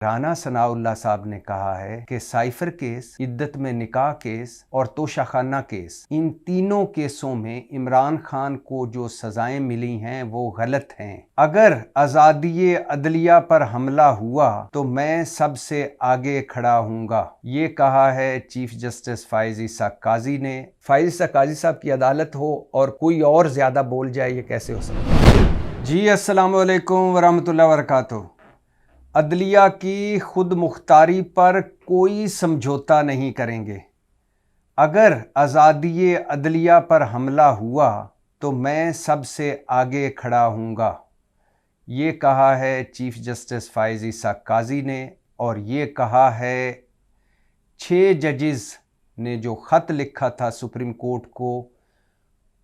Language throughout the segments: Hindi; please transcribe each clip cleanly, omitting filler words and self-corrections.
राना सनाउल्लाह साहब ने कहा है कि साइफर केस, इद्दत में निकाह केस और तोशाखाना केस, इन तीनों केसों में इमरान खान को जो सजाएं मिली हैं वो गलत हैं। अगर आज़ादी अदलिया पर हमला हुआ तो मैं सबसे आगे खड़ा हूँगा, ये कहा है चीफ जस्टिस फ़ाइज़ ईसा काजी ने। फ़ाइज़ ईसा काजी साहब की अदालत हो और कोई और ज़्यादा बोल जाए, ये कैसे हो सकता है? जी अस्सलाम वालेकुम वरहमतुल्लाहि वबरकातुहू। अदलिया की खुद मुख्तारी पर कोई समझौता नहीं करेंगे। अगर आज़ादी अदलिया पर हमला हुआ तो मैं सबसे आगे खड़ा हूँगा, ये कहा है चीफ जस्टिस फ़ाइज़ ईसा काजी ने। और ये कहा है 6 जजेस ने जो ख़त लिखा था सुप्रीम कोर्ट को,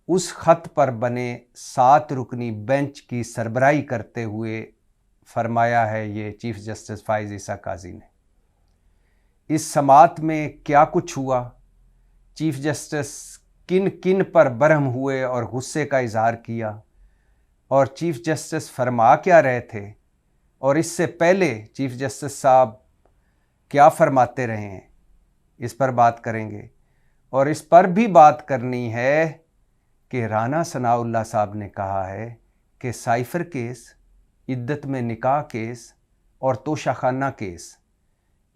उस ख़त पर बने 7 रुकनी बेंच की सरबराही करते हुए फरमाया है ये चीफ जस्टिस फ़ाइज़ ईसा काजी ने। इस समात में क्या कुछ हुआ, चीफ जस्टिस किन किन पर बरहम हुए और गुस्से का इजहार किया, और चीफ जस्टिस फरमा क्या रहे थे, और इससे पहले चीफ जस्टिस साहब क्या फरमाते रहे हैं, इस पर बात करेंगे। और इस पर भी बात करनी है कि राना सनाउल्लाह साहब ने कहा है कि साइफर केस, इद्दत में निकाह केस और तोशाखाना केस,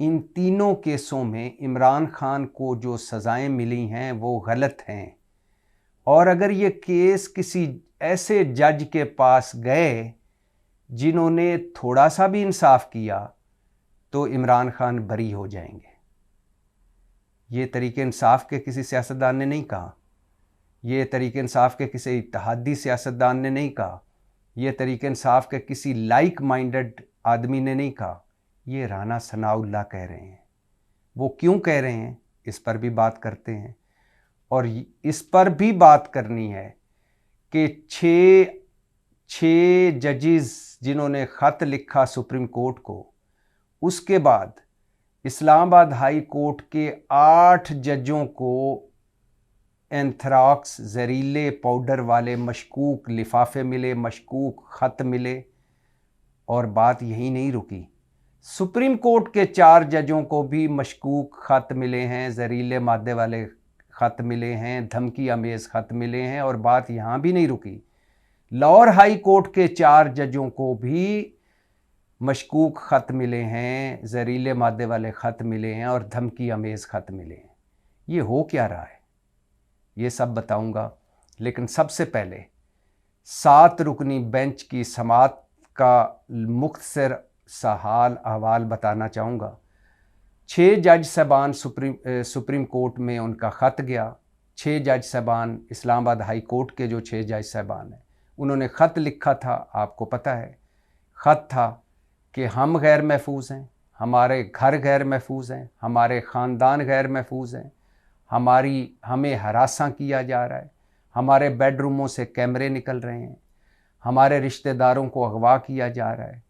इन तीनों केसों में इमरान खान को जो सज़ाएं मिली हैं वो गलत हैं। और अगर ये केस किसी ऐसे जज के पास गए जिन्होंने थोड़ा सा भी इंसाफ किया तो इमरान खान बरी हो जाएंगे। ये तरीके इंसाफ के किसी सियासतदान ने नहीं कहा, ये तरीके इंसाफ के किसी इत्तेहादी सियासतदान ने नहीं कहा, ये तरीके इंसाफ के किसी लाइक माइंडेड आदमी ने नहीं कहा, ये राना सनाउल्लाह कह रहे हैं। वो क्यों कह रहे हैं, इस पर भी बात करते हैं। और इस पर भी बात करनी है कि 6 जजेस जिन्होंने ख़त लिखा सुप्रीम कोर्ट को, उसके बाद इस्लामाबाद हाई कोर्ट के 8 जजों को एंथ्राक्स जहरीले पाउडर वाले मशकूक लिफाफे मिले, मशकूक ख़त मिले। और बात यहीं नहीं रुकी, सुप्रीम कोर्ट के 4 जजों को भी मशकूक ख़त मिले हैं, जहरीले मादे वाले ख़त मिले हैं, धमकी अमेज़ ख़त मिले हैं। और बात यहाँ भी नहीं रुकी, लाहौर हाई कोर्ट के 4 जजों को भी मशकूक ख़त मिले हैं, जहरीले मादे वाले ख़त मिले हैं और धमकी अमेज़ ख़त मिले हैं। ये हो क्या रहा है, ये सब बताऊंगा। लेकिन सबसे पहले 7 रुकनी बेंच की समात का मुख्तसर सा हाल अहवाल बताना चाहूँगा। 6 जज साहबान सुप्रीम कोर्ट में उनका ख़त गया। 6 जज साहबान इस्लामाबाद हाई कोर्ट के जो 6 जज साहबान हैं, उन्होंने ख़त लिखा था, आपको पता है। ख़त था कि हम गैर महफूज हैं, हमारे घर गैर महफूज हैं, हमारे ख़ानदान गैर महफूज हैं, हमें हरासा किया जा रहा है, हमारे बेडरूमों से कैमरे निकल रहे हैं, हमारे रिश्तेदारों को अगवा किया जा रहा है,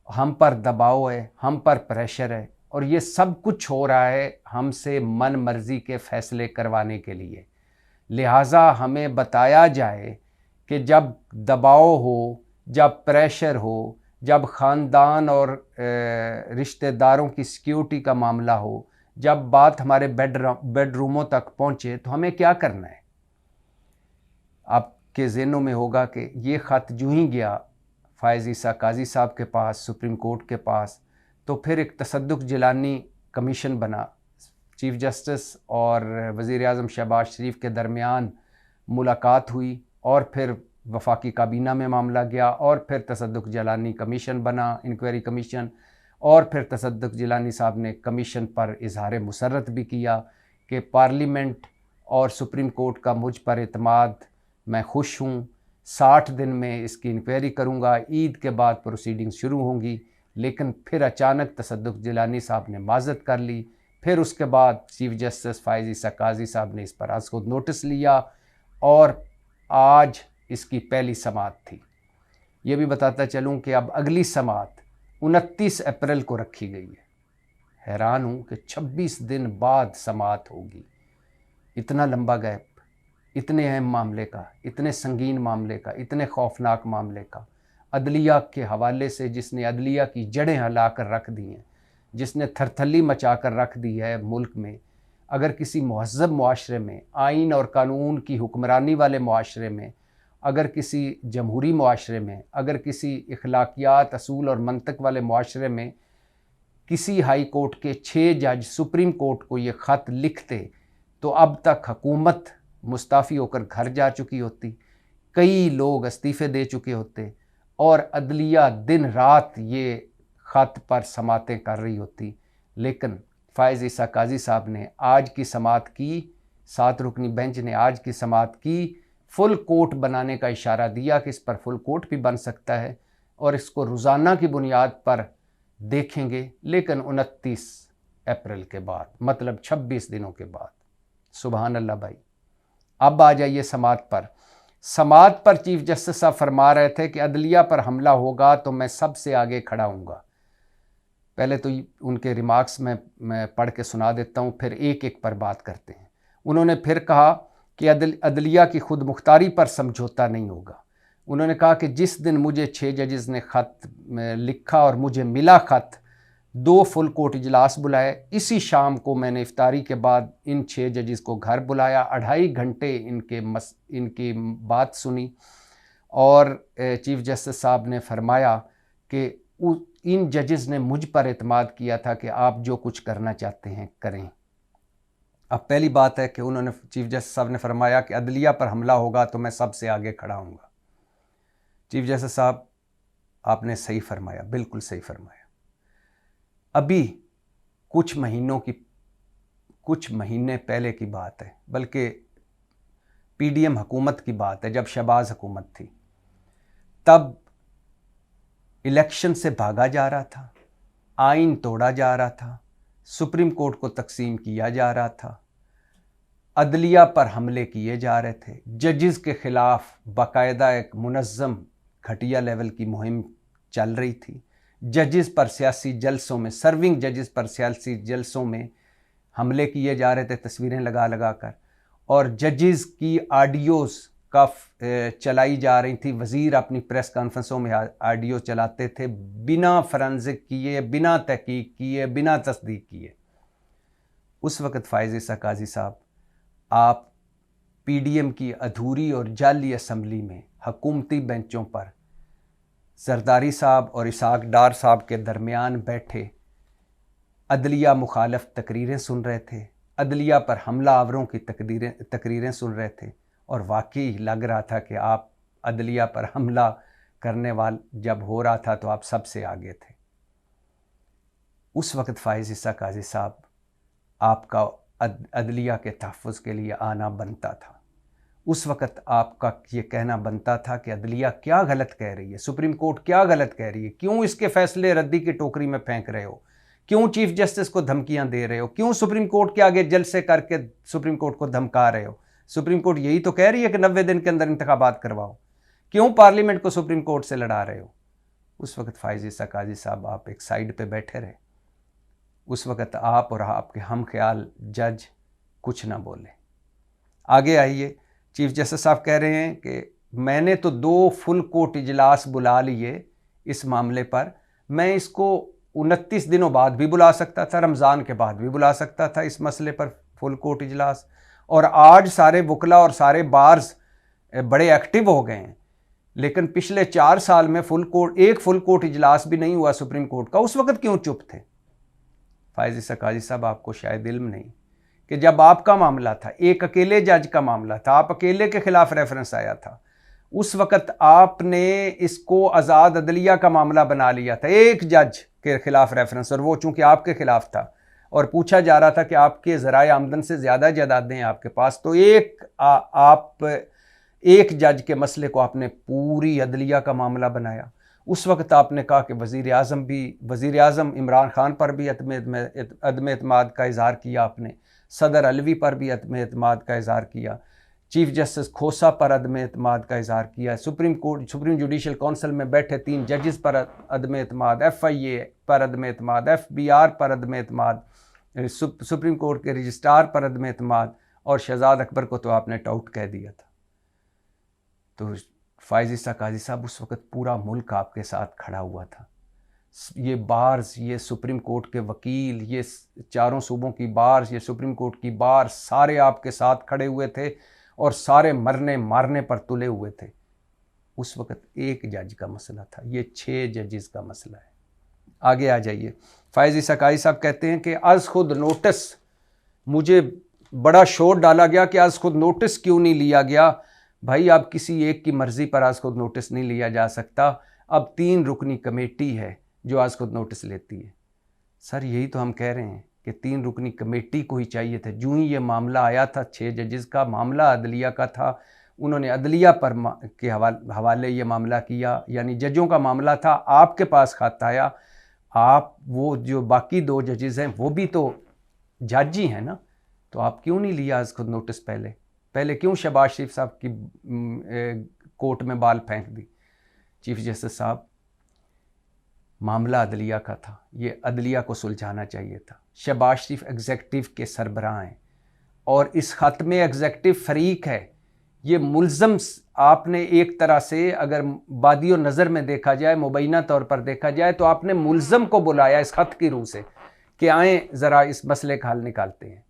हम पर दबाव है, हम पर प्रेशर है। और ये सब कुछ हो रहा है हमसे मन मर्जी के फ़ैसले करवाने के लिए। लिहाजा हमें बताया जाए कि जब दबाव हो, जब प्रेशर हो, जब ख़ानदान और रिश्तेदारों की सिक्योरिटी का मामला हो, जब बात हमारे बेडरूमों तक पहुँचे, तो हमें क्या करना है। आपके ज़हनों में होगा कि ये ख़त जो ही गया फ़ाइज़ ईसा काजी साहब के पास, सुप्रीम कोर्ट के पास, तो फिर एक तसद्दुक़ जिलानी कमीशन बना। चीफ जस्टिस और वज़ीर आज़म शहबाज शरीफ के दरमियान मुलाकात हुई और फिर वफाकी काबीना में मामला गया और फिर तसद्दुक़ जिलानी कमीशन बना, इंक्वायरी कमीशन। और फिर तसद्दुक़ जिलानी साहब ने कमीशन पर इजहार मुसर्रत भी किया कि पार्लियामेंट और सुप्रीम कोर्ट का मुझ पर एतमाद, मैं खुश हूँ, 60 दिन में इसकी इंक्वायरी करूँगा, ईद के बाद प्रोसीडिंग्स शुरू होंगी। लेकिन फिर अचानक तसद्दुक़ जिलानी साहब ने माज़रत कर ली। फिर उसके बाद चीफ जस्टिस फ़ाइज़ ईसा काजी साहब ने इस पर आज खुद नोटिस लिया और आज इसकी पहली समात थी। ये भी बताता चलूँ कि अब अगली समात 29 अप्रैल को रखी गई है। हैरान हूँ कि 26 दिन बाद समात होगी। इतना लंबा गैप, इतने अहम मामले का, इतने संगीन मामले का, इतने खौफनाक मामले का, अदलिया के हवाले से जिसने अदलिया की जड़ें हिला कर रख दी हैं, जिसने थरथल्ली मचा कर रख दी है मुल्क में, अगर किसी महज़ब मुआशरे में, आइन और कानून की हुक्मरानी वाले मुआशरे में, अगर किसी जमहूरी मुआशरे में, अगर किसी इखलाकियात, असूल और मंतक वाले मुआशरे में किसी हाई कोर्ट के 6 जज सुप्रीम कोर्ट को ये ख़त लिखते तो अब तक हुकूमत मुस्ताफ़ी होकर घर जा चुकी होती, कई लोग इस्तीफ़े दे चुके होते और अदलिया दिन रात ये ख़त पर समातें कर रही होती। लेकिन फ़ायज़ ईसा काजी साहब ने आज की समात की, 7 रुकनी बेंच ने आज की समात की, फुल कोर्ट बनाने का इशारा दिया कि इस पर फुल कोर्ट भी बन सकता है और इसको रोज़ाना की बुनियाद पर देखेंगे, लेकिन 29 अप्रैल के बाद, मतलब 26 दिनों के बाद। सुबहान अल्लाह भाई। अब आ जाइए समात पर। समात पर चीफ जस्टिस साहब फरमा रहे थे कि अदलिया पर हमला होगा तो मैं सबसे आगे खड़ा हूँगा। पहले तो उनके रिमार्क्स मैं पढ़ के सुना देता हूँ, फिर एक एक पर बात करते हैं। उन्होंने फिर कहा कि अदलिया की खुद मुख्तारी पर समझौता नहीं होगा। उन्होंने कहा कि जिस दिन मुझे 6 जजेस ने ख़त लिखा और मुझे मिला ख़त, 2 फुल कोर्ट इजलास बुलाए। इसी शाम को मैंने इफ्तारी के बाद इन 6 जजेस को घर बुलाया, 2.5 घंटे इनकी बात सुनी और चीफ जस्टिस साहब ने फरमाया कि इन जजेस ने मुझ पर एतमाद किया था कि आप जो कुछ करना चाहते हैं करें। अब पहली बात है कि उन्होंने, चीफ जस्टिस साहब ने फरमाया कि अदलिया पर हमला होगा तो मैं सबसे आगे खड़ा हूँगा। चीफ जस्टिस साहब, आपने सही फरमाया, बिल्कुल सही फरमाया। अभी कुछ महीने पहले की बात है, बल्कि पीडीएम हुकूमत की बात है, जब शहबाज हुकूमत थी, तब इलेक्शन से भागा जा रहा था, आइन तोड़ा जा रहा था, सुप्रीम कोर्ट को तकसीम किया जा रहा था, अदलिया पर हमले किए जा रहे थे, जजेस के ख़िलाफ़ बाकायदा एक मुनज़्ज़म घटिया लेवल की मुहिम चल रही थी। जजेस पर सियासी जलसों में, सर्विंग जजेस पर सियासी जलसों में हमले किए जा रहे थे तस्वीरें लगा लगा कर, और जजेस की ऑडियोज़ का चलाई जा रही थी। वज़ीर अपनी प्रेस कॉन्फ्रेंसों में ऑडियो चलाते थे बिना फॉरेंसिक किए, बिना तहकीक किए, बिना तस्दीक किए। उस वक़्त फ़ायज़ ईसा काजी साहब, आप पीडीएम की अधूरी और जाली असम्बली में हुकूमती बेंचों पर जरदारी साहब और इसाक डार साहब के दरमियान बैठे अदलिया मुखालफ तकरीरें सुन रहे थे, अदलिया पर हमला आवरों की तकरीरें सुन रहे थे, और वाकई लग रहा था कि आप अदलिया पर हमला करने वाला जब हो रहा था तो आप सबसे आगे थे। उस वक़्त फ़ायज़ ईसा काजी साहब, आपका अदलिया के तहफ़्फ़ुज़ के लिए आना बनता था। उस वक़्त आपका ये कहना बनता था कि अदलिया क्या गलत कह रही है, सुप्रीम कोर्ट क्या गलत कह रही है, क्यों इसके फ़ैसले रद्दी की टोकरी में फेंक रहे हो, क्यों चीफ जस्टिस को धमकियां दे रहे हो, क्यों सुप्रीम कोर्ट के आगे जलसे करके सुप्रीम कोर्ट को धमका रहे हो। सुप्रीम कोर्ट यही तो कह रही है कि 90 दिन के अंदर इंतखाबात करवाओ, क्यों पार्लियामेंट को सुप्रीम कोर्ट से लड़ा रहे हो। उस वक़्त फ़ायज़ ईसा काजी साहब, आप एक साइड पे बैठे रहे। उस वक़्त आप और आपके हम ख्याल जज कुछ ना बोले। आगे आइए, चीफ जस्टिस साहब कह रहे हैं कि मैंने तो 2 फुल कोर्ट इजलास बुला लिए इस मामले पर, मैं इसको 29 दिनों बाद भी बुला सकता था, रमज़ान के बाद भी बुला सकता था इस मसले पर फुल कोर्ट इजलास, और आज सारे वकला और सारे बार्स बड़े एक्टिव हो गए हैं, लेकिन पिछले 4 साल में एक फुल कोर्ट इजलास भी नहीं हुआ सुप्रीम कोर्ट का। उस वक़्त क्यों चुप थे? फ़ायज़ ईसा काजी साहब, आपको शायद इल्म नहीं कि जब आपका मामला था, एक अकेले जज का मामला था, आप अकेले के ख़िलाफ़ रेफरेंस आया था, उस वक़्त आपने इसको आज़ाद अदलिया का मामला बना लिया था, एक जज के ख़िलाफ़ रेफरेंस, और वो चूँकि आपके ख़िलाफ़ था और पूछा जा रहा था कि आपके ज़राए आमदन से ज़्यादा जायदादें हैं आपके पास, तो एक जज के मसले को आपने पूरी अदलिया का मामला बनाया। उस वक़्त आपने कहा कि वज़ीर आज़म इमरान खान पर भी अदम एतमाद का इज़हार किया, आपने सदर अलवी पर भी अदम एतमाद का इज़हार किया, चीफ जस्टिस खोसा पर अदम एतमाद का इज़हार किया, सुप्रीम जुडिशल काउंसिल में बैठे 3 जजेस पर अदम एतमाद, FIA पर अदम एतमाद, FBR पर अदम एतमाद, सुप्रीम कोर्ट के रजिस्ट्रार पर अदम एतमाद, और शहजाद अकबर को तो आपने टाउट कह दिया था। तो फ़ायज़ ईसा काजी साहब, उस वक़्त पूरा मुल्क आपके साथ खड़ा हुआ था। ये बार्स, ये सुप्रीम कोर्ट के वकील, ये चारों सूबों की बार्स, ये सुप्रीम कोर्ट की बार, सारे आपके साथ खड़े हुए थे और सारे मरने मारने पर तुले हुए थे। उस वक्त एक जज का मसला था, ये 6 जजेस का मसला है। आगे आ जाइए। फायज़ इसकाई साहब कहते हैं कि आज खुद नोटिस, मुझे बड़ा शोर डाला गया कि आज खुद नोटिस क्यों नहीं लिया गया। भाई, अब किसी एक की मर्जी पर आज खुद नोटिस नहीं लिया जा सकता। अब 3 रुकनी कमेटी है जो आज खुद नोटिस लेती है। सर, यही तो हम कह रहे हैं कि 3 रुकनी कमेटी को ही चाहिए था। जो ही ये मामला आया था, 6 जजेस का मामला अदलिया का था, उन्होंने अदलिया पर के हवाले ये मामला किया, यानी जजों का मामला था। आपके पास खत आया, आप वो जो बाकी 2 जजेस हैं वो भी तो जज ही हैं ना, तो आप क्यों नहीं लिया आज खुद नोटिस? पहले क्यों शहबाज शरीफ साहब की कोर्ट में बाल फेंक दी? चीफ जस्टिस साहब, मामला अदलिया का था, ये अदलिया को सुलझाना चाहिए था। शहबाज शरीफ एग्जेक्टिव के सरबराह हैं और इस खत में एग्जेक्टिव फरीक है। ये मुल्ज़म, आपने एक तरह से अगर बादियो नज़र में देखा जाए, मुबैना तौर पर देखा जाए, तो आपने मुल्ज़म को बुलाया इस खत की रूह से कि आएँ ज़रा इस मसले का हल निकालते हैं।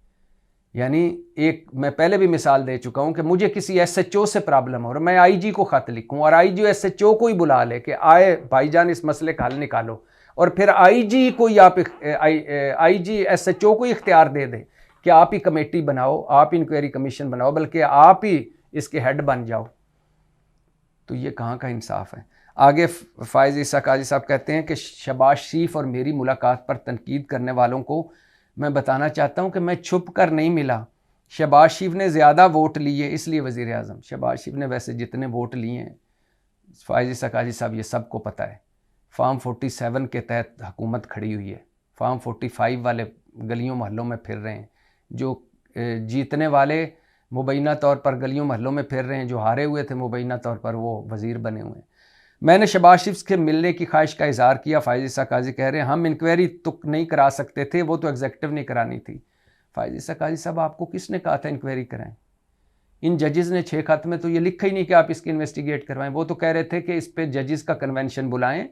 यानी एक, मैं पहले भी मिसाल दे चुका हूँ कि मुझे किसी SHO से प्रॉब्लम हो रहा, मैं IG को ख़त लिखूँ और IG SHO को ही बुला ले कि आए भाईजान इस मसले का हल निकालो, और फिर IG को ही आप IG SHO को ही इख्तियार दे दें कि आप ही कमेटी बनाओ, आप इंक्वायरी कमीशन बनाओ, बल्कि आप ही इसके हेड बन जाओ। तो ये कहाँ का इंसाफ है? आगे फायज़ इसकाई साहब कहते हैं कि शहबाज शरीफ और मेरी मुलाकात पर तनकीद करने वालों को मैं बताना चाहता हूं कि मैं छुप कर नहीं मिला। शहबाज शरीफ ने ज़्यादा वोट लिए इसलिए वज़ीर आज़म। शहबाज शरीफ ने वैसे जितने वोट लिए हैं, फायज़ इसकाई साहब, ये सबको पता है। फार्म 47 के तहत हुकूमत खड़ी हुई है। फार्म 45 वाले गलियों मोहल्लों में फिर रहे हैं, जो जीतने वाले मुबैना तौर पर गलियों मोहल्लों में फिर रहे हैं, जो हारे हुए थे मुबैना तौर पर वो वज़ीर बने हुए हैं। मैंने शहबाज शरीफ से मिलने की ख्वाहिश का इज़हार किया। फायज़ इसकाई कह रहे हैं हम इंक्वायरी तो नहीं करा सकते थे, वो तो एग्जेक्टिव नहीं करानी थी। फायज़ इसकाई साहब, आपको किसने कहा था इंक्वायरी कराएं? इन जजेस ने 6 खत में तो ये लिखा ही नहीं कि आप इसकी इन्वेस्टिगेट करवाएं। वो तो कह रहे थे कि इस पर जजेस का कन्वेंशन बुलाएं,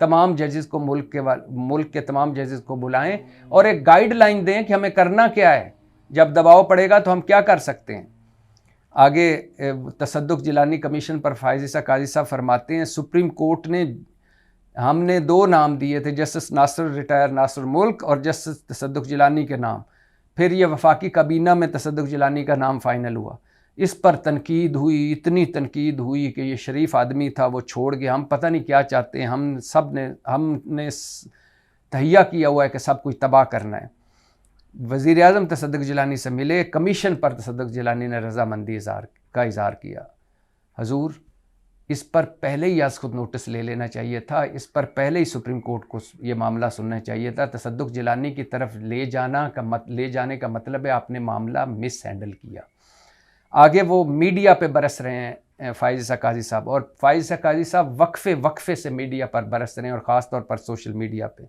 तमाम जजेस को, मुल्क के तमाम जजेस को बुलाएं और एक गाइडलाइन दें कि हमें करना क्या है, जब दबाव पड़ेगा तो हम क्या कर सकते हैं। आगे तसद्दुक जिलानी कमीशन पर फायज़ इसकाई साहब फरमाते हैं, सुप्रीम कोर्ट ने, हमने 2 नाम दिए थे, जस्टिस नासिर रिटायर नासिर मुल्क और जस्टिस तसद्दुक जिलानी के नाम। फिर ये वफाकी काबीना में तसद्दुक जिलानी का नाम फाइनल हुआ। इस पर तनकीद हुई, इतनी तनकीद हुई कि ये शरीफ आदमी था, वो छोड़ गया, हम पता नहीं क्या चाहते हैं, हमने तहिया किया हुआ है कि सब कुछ तबाह करना है। वज़ीर आज़म तसद्दुक जिलानी से मिले, कमीशन पर तसद्दुक जिलानी ने रजामंदी का इज़हार किया। हजूर, इस पर पहले ही आज खुद नोटिस ले लेना चाहिए था, इस पर पहले ही सुप्रीम कोर्ट को ये मामला सुनना चाहिए था। तसद्दुक जिलानी की तरफ ले जाने का मतलब है आपने मामला मिस हैंडल किया। आगे वो मीडिया पे बरस रहे हैं फायज़ इसकाई साहब, और फायज़ इसकाई साहब वक्फे से मीडिया पर बरस रहे हैं, और ख़ास तौर पर सोशल मीडिया पे।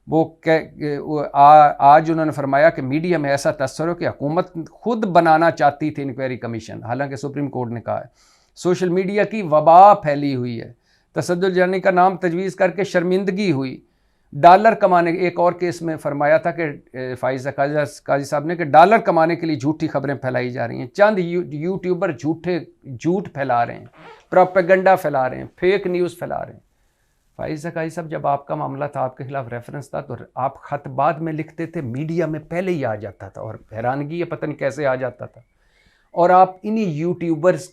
आज उन्होंने फरमाया कि मीडिया में ऐसा तस्वर हो कि हुकूमत खुद बनाना चाहती थी इंक्वायरी कमीशन, हालांकि सुप्रीम कोर्ट ने कहा है। सोशल मीडिया की वबा फैली हुई है, तसद्दुक जिलानी का नाम तजवीज़ करके शर्मिंदगी हुई। डॉलर कमाने, एक और केस में फरमाया था कि फायज़ इसकाई साहब ने कि डॉलर कमाने के लिए झूठी खबरें फैलाई जा रही हैं। चंद यूट्यूबर झूठ फैला रहे हैं, प्रोपेगेंडा फैला रहे हैं, फेक न्यूज़ फैला रहे हैं। फायज़ इसकाई साहब, जब आपका मामला था, आपके खिलाफ रेफरेंस था, तो आप ख़त बाद में लिखते थे, मीडिया में पहले ही आ जाता था, और हैरानगी है पता नहीं कैसे आ जाता था, और आप इन्हीं यूट्यूबर्स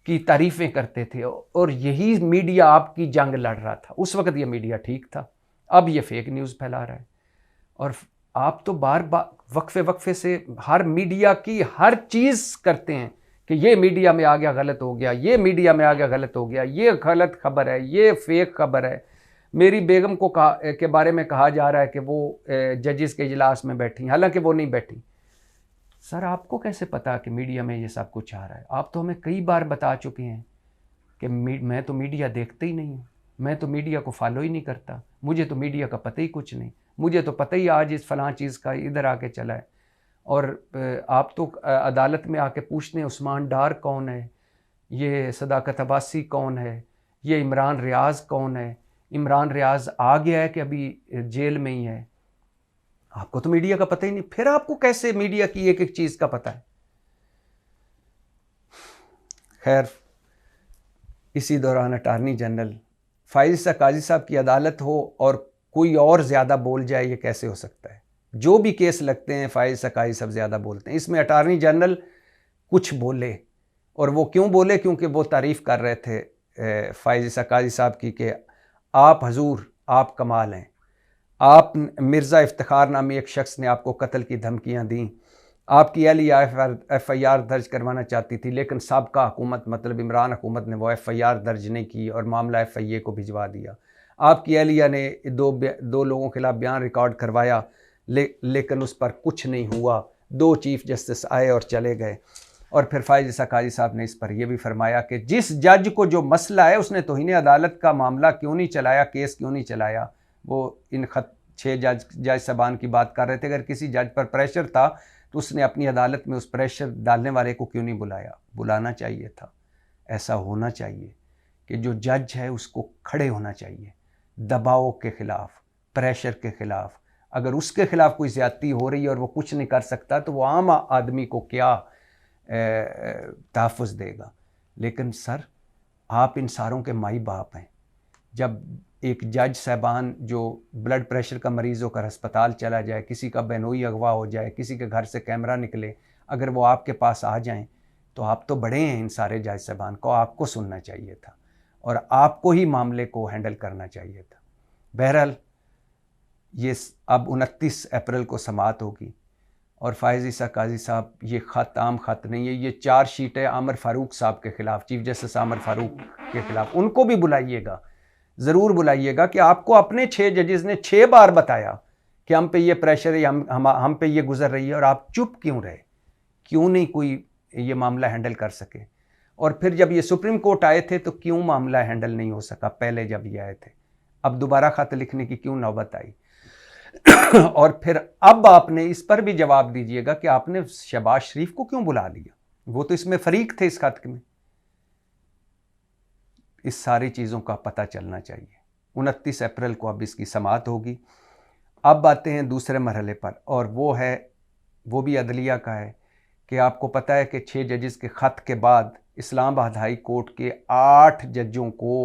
की तारीफ़ें करते थे, और यही मीडिया आपकी जंग लड़ रहा था। उस वक्त ये मीडिया ठीक था, अब ये फेक न्यूज़ फैला रहा है। और आप तो बार बार वक्फे से हर मीडिया की हर चीज़ करते हैं कि ये मीडिया में आ गया गलत हो गया, ये मीडिया में आ गया गलत हो गया, ये गलत खबर है, ये फेक खबर है। मेरी बेगम को के बारे में कहा जा रहा है कि वो जजेस के इजलास में बैठी, हालांकि वो नहीं बैठी। सर, आपको कैसे पता कि मीडिया में ये सब कुछ आ रहा है? आप तो हमें कई बार बता चुके हैं कि मैं तो मीडिया देखते ही नहीं हूँ, मैं तो मीडिया को फॉलो ही नहीं करता, मुझे तो मीडिया का पता ही कुछ नहीं, मुझे तो पता ही आज इस फलां चीज़ का इधर आके चला है। और आप तो अदालत में आके पूछते हैं उस्मान डार कौन है, ये सदाकत अब्बासी कौन है, ये इमरान रियाज कौन है, इमरान रियाज आ गया है कि अभी जेल में ही है? आपको तो मीडिया का पता ही नहीं, फिर आपको कैसे मीडिया की एक एक चीज का पता है? खैर, इसी दौरान अटार्नी जनरल फाइज ईसा काजी साहब की अदालत हो और कोई और ज़्यादा बोल जाए, ये कैसे हो सकता है? जो भी केस लगते हैं फाइज ईसा काजी साहब ज़्यादा बोलते हैं। इसमें अटार्नी जनरल कुछ बोले, और वो क्यों बोले? क्योंकि वो तारीफ़ कर रहे थे फाइज ईसा काजी साहब की कि आप हजूर, आप कमाल हैं, आप मिर्ज़ा इफ्तिखार नामी एक शख्स ने आपको कत्ल की धमकियाँ दी, आपकी अहलिया FIR दर्ज करवाना चाहती थी, लेकिन साबका हुकूमत मतलब इमरान हुकूमत ने वो FIR दर्ज नहीं की और मामला FIA को भिजवा दिया। आपकी अहलिया ने दो लोगों के खिलाफ बयान रिकॉर्ड करवाया, लेकिन उस पर कुछ नहीं हुआ। 2 चीफ जस्टिस आए और चले गए। और फिर फाइज ईसा काजी साहब ने इस पर यह भी फरमाया कि जिस जज को जो मसला है उसने तौहीन अदालत का मामला क्यों नहीं चलाया, केस क्यों नहीं चलाया। वो इन 6 जज साहबान की बात कर रहे थे। अगर किसी जज पर प्रेशर था तो उसने अपनी अदालत में उस प्रेशर डालने वाले को क्यों नहीं बुलाया? बुलाना चाहिए था। ऐसा होना चाहिए कि जो जज है उसको खड़े होना चाहिए दबाव के ख़िलाफ़, प्रेशर के ख़िलाफ़। अगर उसके ख़िलाफ़ कोई ज़्यादती हो रही है और वो कुछ नहीं कर सकता तो वो आम आदमी को क्या तहफ़्फ़ुज़ देगा? लेकिन सर, आप इन सारों के माई बाप हैं। जब एक जज साहबान जो ब्लड प्रेशर का मरीज़ होकर अस्पताल चला जाए, किसी का बहनोई अगवा हो जाए, किसी के घर से कैमरा निकले, अगर वो आपके पास आ जाएं तो आप तो बड़े हैं इन सारे जज साहबान को, आपको सुनना चाहिए था और आपको ही मामले को हैंडल करना चाहिए था। बहरहाल, ये अब 29 अप्रैल को समाअत होगी और फाइज ईसा काजी साहब, ये ख़त आम ख़त नहीं है, ये 4 शीट है आमिर फ़ारूक साहब के ख़िलाफ़, चीफ जस्टिस आमिर फ़ारूक के ख़िलाफ़। उनको भी बुलाइएगा, ज़रूर बुलाइएगा कि आपको अपने 6 जजेस ने 6 बार बताया कि हम पे ये प्रेशर है, हम पे ये गुजर रही है, और आप चुप क्यों रहे? क्यों नहीं कोई ये मामला हैंडल कर सके? और फिर जब ये सुप्रीम कोर्ट आए थे तो क्यों मामला हैंडल नहीं हो सका पहले जब ये आए थे? अब दोबारा खत लिखने की क्यों नौबत आई? और फिर अब आपने इस पर भी जवाब दीजिएगा कि आपने शहबाज शरीफ को क्यों बुला लिया? वो तो इसमें फरीक थे इस खत में। इस सारी चीज़ों का पता चलना चाहिए। 29 अप्रैल को अब इसकी समाअत होगी। अब आते हैं दूसरे मरहले पर, और वो भी अदलिया का है कि आपको पता है कि 6 जजेस के ख़त के बाद इस्लामाबाद हाई कोर्ट के 8 जजों को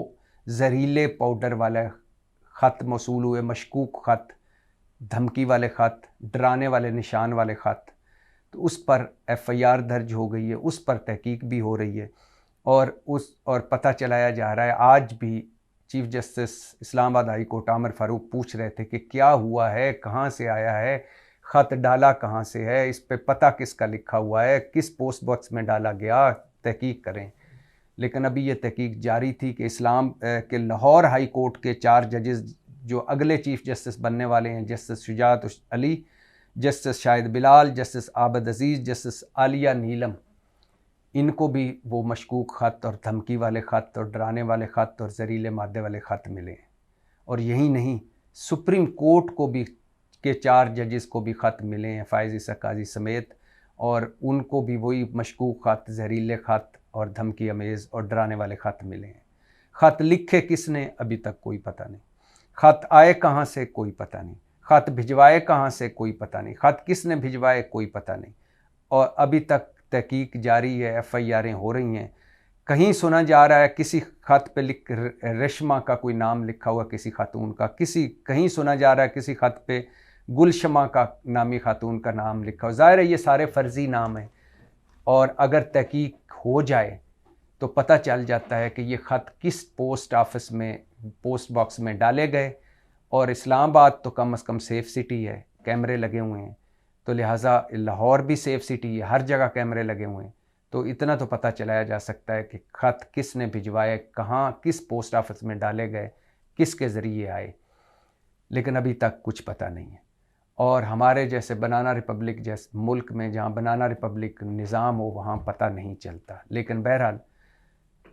जहरीले पाउडर वाले ख़त मौसूल हुए, मशकूक ख़त, धमकी वाले ख़त, डराने वाले निशान वाले ख़त। तो उस पर FIR दर्ज हो गई है, उस पर तहकीक भी हो रही है और पता चलाया जा रहा है। आज भी chief justice Islamabad high court Aamir Farooq पूछ रहे थे कि क्या हुआ है, कहाँ से आया है, ख़त डाला कहाँ से है, इस पे पता किसका लिखा हुआ है, किस पोस्ट बॉक्स में डाला गया, तहकीक करें। लेकिन अभी ये तहकीक जारी थी कि इस्लाम के लाहौर हाई कोर्ट के 4 जजेस जो अगले चीफ जस्टिस बनने वाले हैं, justice Shujaat Ali, justice Shahid Bilal, justice Abad Aziz, justice Aliya Neelam, इनको भी वो मशकूक ख़त और धमकी वाले ख़त और डराने वाले ख़त और जहरीले मादे वाले ख़त मिले हैं। और यही नहीं, सुप्रीम कोर्ट को भी के 4 जजेस को भी ख़त मिले हैं फाइज ईसा काजी समेत, और उनको भी वही मशकूक ख़त, जहरीले ख़त और धमकी अमेज़ और डराने वाले ख़त मिले हैं। ख़त लिखे किसने, अभी तक कोई पता नहीं। ख़त आए कहाँ से, कोई पता नहीं। ख़त भिजवाए कहाँ से, कोई पता नहीं। ख़त किसने भिजवाए, कोई पता नहीं। और अभी तक तहकीक जारी है, FIR हो रही हैं। कहीं सुना जा रहा है किसी ख़त पे रेशमा का कोई नाम लिखा हुआ, किसी खातून का, कहीं सुना जा रहा है किसी ख़त पे गुलशमा का नामी खातून का नाम लिखा हुआ। ज़ाहिर है ये सारे फ़र्ज़ी नाम हैं, और अगर तहकीक हो जाए तो पता चल जाता है कि ये ख़त किस पोस्ट बॉक्स में डाले गए। और इस्लामाबाद तो कम से कम सेफ़ सिटी है, कैमरे लगे हुए हैं, तो लिहाजा लाहौर भी सेफ़ सिटी है, हर जगह कैमरे लगे हुए हैं। तो इतना तो पता चलाया जा सकता है कि ख़त किसने भिजवाए, कहाँ, किस पोस्ट ऑफिस में डाले गए, किसके ज़रिए आए। लेकिन अभी तक कुछ पता नहीं है। और हमारे जैसे बनाना रिपब्लिक जैसे मुल्क में, जहाँ बनाना रिपब्लिक निज़ाम हो, वहाँ पता नहीं चलता। लेकिन बहरहाल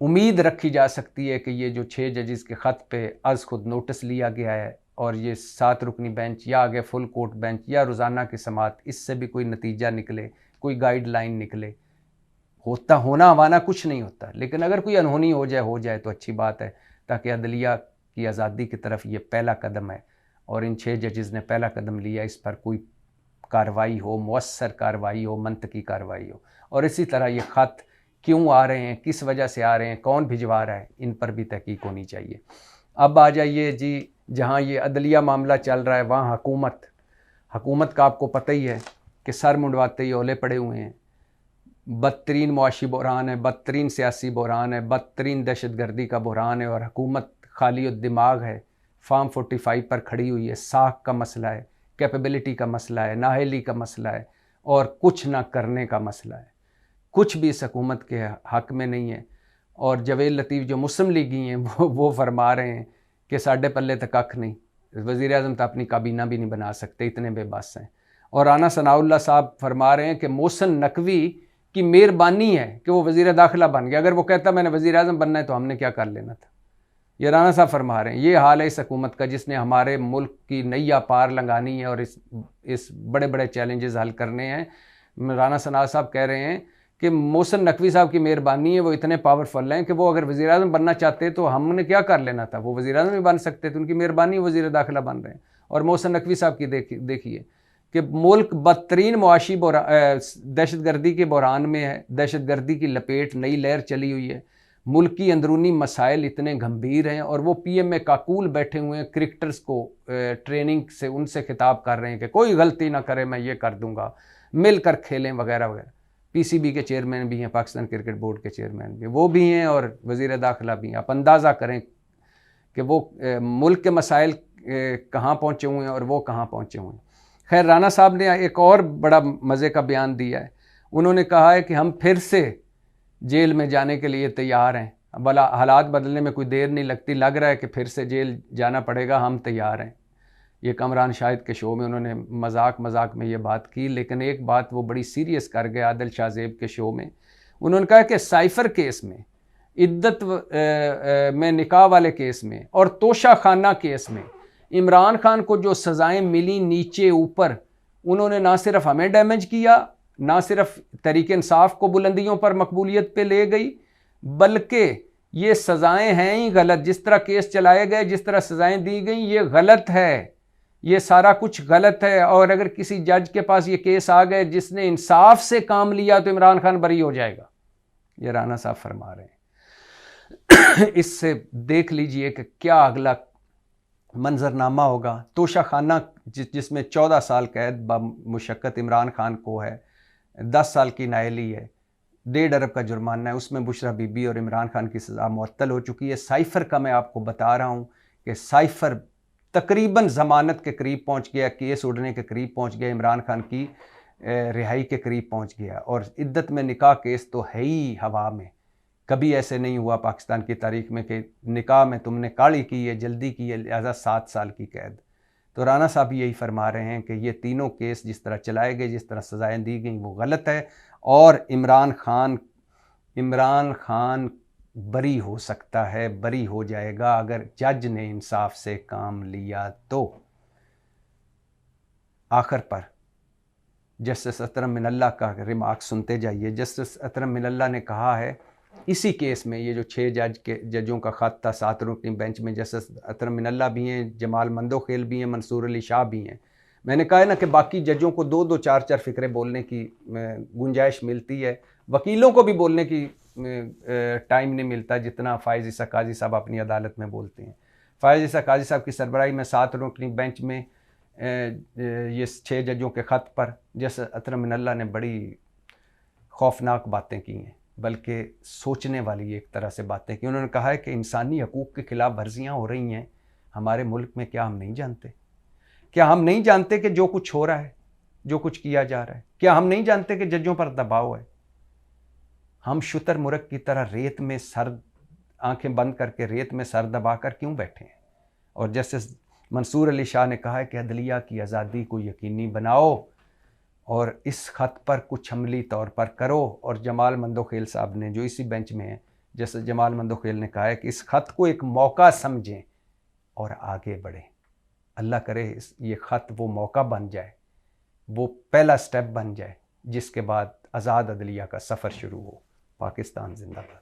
उम्मीद रखी जा सकती है कि ये जो 6 जजेस के ख़त पे अज़ खुद नोटिस लिया गया है, और ये 7 रुकनी बेंच या आगे फुल कोर्ट बेंच या रोज़ाना की समाअत, इससे भी कोई नतीजा निकले, कोई गाइडलाइन निकले। होना हवाना कुछ नहीं होता, लेकिन अगर कोई अनहोनी हो जाए तो अच्छी बात है, ताकि अदलिया की आज़ादी की तरफ ये पहला कदम है और इन 6 जजेस ने पहला कदम लिया, इस पर कोई कार्रवाई हो, मुअस्सर कार्रवाई हो, मंतकी कार्रवाई हो। और इसी तरह ये ख़त क्यों आ रहे हैं, किस वजह से आ रहे हैं, कौन भिजवा रहा है, इन पर भी तहकीक होनी चाहिए। अब आ जाइए जी, जहाँ ये अदलिया मामला चल रहा है वहाँ हुकूमत का आपको पता ही है कि सर मुंडवाते ही ओले पड़े हुए हैं। बदतरीन मुआशी बहरान है, बदतरीन सियासी बहरान है, बदतरीन दहशतगर्दी का बहरान है और हुकूमत खाली दिमाग है, फार्म 45 पर खड़ी हुई है। साख का मसला है, कैपेबिलिटी का मसला है, नाहली का मसला है और कुछ ना करने का मसला है। कुछ भी इस हुकूमत के हक़ में नहीं है। और जवेद लतीफ़ जो मुस्लिम लीगी हैं वो फरमा रहे हैं कि साढ़े पल्ले तक कख नहीं, वज़ीर आज़म तो अपनी काबीना भी नहीं बना सकते, इतने बेबस हैं। और राना सनाउल्लाह साहब फरमा रहे हैं कि मोहसिन नकवी की मेहरबानी है कि वो वज़ीर दाखिला बन गया, अगर वो कहता मैंने वज़ीर आज़म बनना है तो हमने क्या कर लेना था। ये राना साहब फरमा रहे हैं। ये हाल है इस हुकूमत का जिसने हमारे मुल्क की नैया पार लगानी है और इस बड़े बड़े चैलेंजेस हल करने हैं। राना सनाउल्लाह साहब कह रहे हैं कि मोहसिन नकवी साहब की मेहरबानी है, वो इतने पावरफुल हैं कि वो अगर वज़ीर आज़म बनना चाहते तो हमने क्या कर लेना था, वो वज़ीर आज़म भी बन सकते थे, उनकी मेहरबानी वज़ीर दाखिला बन रहे हैं। और मोहसिन नकवी साहब की देखिए कि मुल्क बदतरीन मुआशी दहशतगर्दी के बहरान में है, दहशतगर्दी की लपेट, नई लहर चली हुई है, मुल्क की अंदरूनी मसाइल इतने गंभीर हैं और वो पीएम में काकूल बैठे हुए हैं, क्रिकेटर्स को ट्रेनिंग से उनसे खिताब कर रहे हैं कि कोई गलती ना करे, मैं ये कर दूंगा, मिलकर खेलें वगैरह वगैरह। पीसीबी के चेयरमैन भी हैं, पाकिस्तान क्रिकेट बोर्ड के चेयरमैन भी, वो भी हैं और वज़ीर दाखिला भी हैं। आप अंदाज़ा करें कि वो मुल्क के मसाइल कहाँ पहुँचे हुए हैं और वो कहाँ पहुँचे हुए हैं। खैर, राना साहब ने एक और बड़ा मज़े का बयान दिया है। उन्होंने कहा है कि हम फिर से जेल में जाने के लिए तैयार हैं, भला हालात बदलने में कोई देर नहीं लगती, लग रहा है कि फिर से जेल जाना पड़ेगा, हम तैयार हैं। ये कमरान शाहिद के शो में उन्होंने मजाक में ये बात की, लेकिन एक बात वो बड़ी सीरियस कर गए आदिल शाहजेब के शो में। उन्होंने कहा कि साइफ़र केस में, इद्दत में निकाह वाले केस में और तोशा खाना केस में इमरान खान को जो सज़ाएं मिली नीचे ऊपर, उन्होंने ना सिर्फ हमें डैमेज किया, ना सिर्फ तहरीक इंसाफ को बुलंदियों पर मकबूलियत पे ले गई, बल्कि ये सज़ाएं हैं ही गलत। जिस तरह केस चलाए गए, जिस तरह सज़ाएं दी गई, ये गलत है, ये सारा कुछ गलत है। और अगर किसी जज के पास ये केस आ गए जिसने इंसाफ से काम लिया तो इमरान खान बरी हो जाएगा, ये राना साहब फरमा रहे हैं। इससे देख लीजिए कि क्या अगला मंजरनामा होगा। तोशा खाना जिसमें 14 साल कैद बमुशक्कत इमरान खान को है, 10 साल की नायली है, 1.5 अरब का जुर्माना है, उसमें बुशरा बीबी और इमरान खान की सज़ा मुअत्तल हो चुकी है। साइफ़र का मैं आपको बता रहा हूँ कि साइफ़र तकरीबन ज़मानत के करीब पहुँच गया, केस उड़ने के करीब पहुँच गया, इमरान खान की रिहाई के करीब पहुँच गया। और इद्दत में निकाह केस तो है ही हवा में, कभी ऐसे नहीं हुआ पाकिस्तान की तारीख में कि निकाह में तुमने काली की है, जल्दी की है, लिहाजा 7 साल की कैद। तो राना साहब यही फरमा रहे हैं कि ये तीनों केस जिस तरह चलाए गए, जिस तरह सज़ाएँ दी गई, वो गलत है। और इमरान खान बरी हो सकता है, बरी हो जाएगा अगर जज ने इंसाफ से काम लिया तो। आखिर पर जस्टिस अतरम मिनल्ला का रिमार्क सुनते जाइए। जस्टिस अतरम मिनल्ला ने कहा है इसी केस में, ये जो 6 जजों का ख़त था 7 रुकनी बेंच में, जस्टिस अतरम मिनल्ला भी हैं, जमाल मंदोखेल भी हैं, मंसूर अली शाह भी हैं। मैंने कहा है ना कि बाकी जजों को 2-2 4-4 फ़िक्रे बोलने की गुंजाइश मिलती है, वकीलों को भी बोलने की टाइम नहीं मिलता जितना फ़ाइज़ ईसा काज़ी साहब अपनी अदालत में बोलते हैं। फ़ाइज़ ईसा काज़ी साहब की सरबराही में 7 रुकनी बेंच में ये 6 जजों के ख़त पर जस्टिस अतरम मिनल्ला ने बड़ी खौफनाक बातें की हैं, बल्कि सोचने वाली एक तरह से बातें की। उन्होंने कहा है कि इंसानी हकूक़ के ख़िलाफ़ वर्जियाँ हो रही हैं हमारे मुल्क में, क्या हम नहीं जानते? क्या हम नहीं जानते कि जो कुछ हो रहा है, जो कुछ किया जा रहा है, क्या हम नहीं जानते कि जजों पर दबाव है? हम शुतुरमुर्ग की तरह रेत में सर, आंखें बंद करके रेत में सर दबाकर क्यों बैठे हैं? और जस्टिस मंसूर अली शाह ने कहा है कि अदलिया की आज़ादी को यकीनी बनाओ और इस ख़त पर कुछ अमली तौर पर करो। और जमाल मंदोखेल साहब ने, जो इसी बेंच में हैं, जस्टिस जमाल मंदोखेल ने कहा है कि इस ख़त को एक मौका समझें और आगे बढ़ें। अल्लाह करे ये ख़त वो मौका बन जाए, वो पहला स्टेप बन जाए, जिसके बाद आज़ाद अदलिया का सफ़र शुरू हो। पाकिस्तान जिंदाबाद।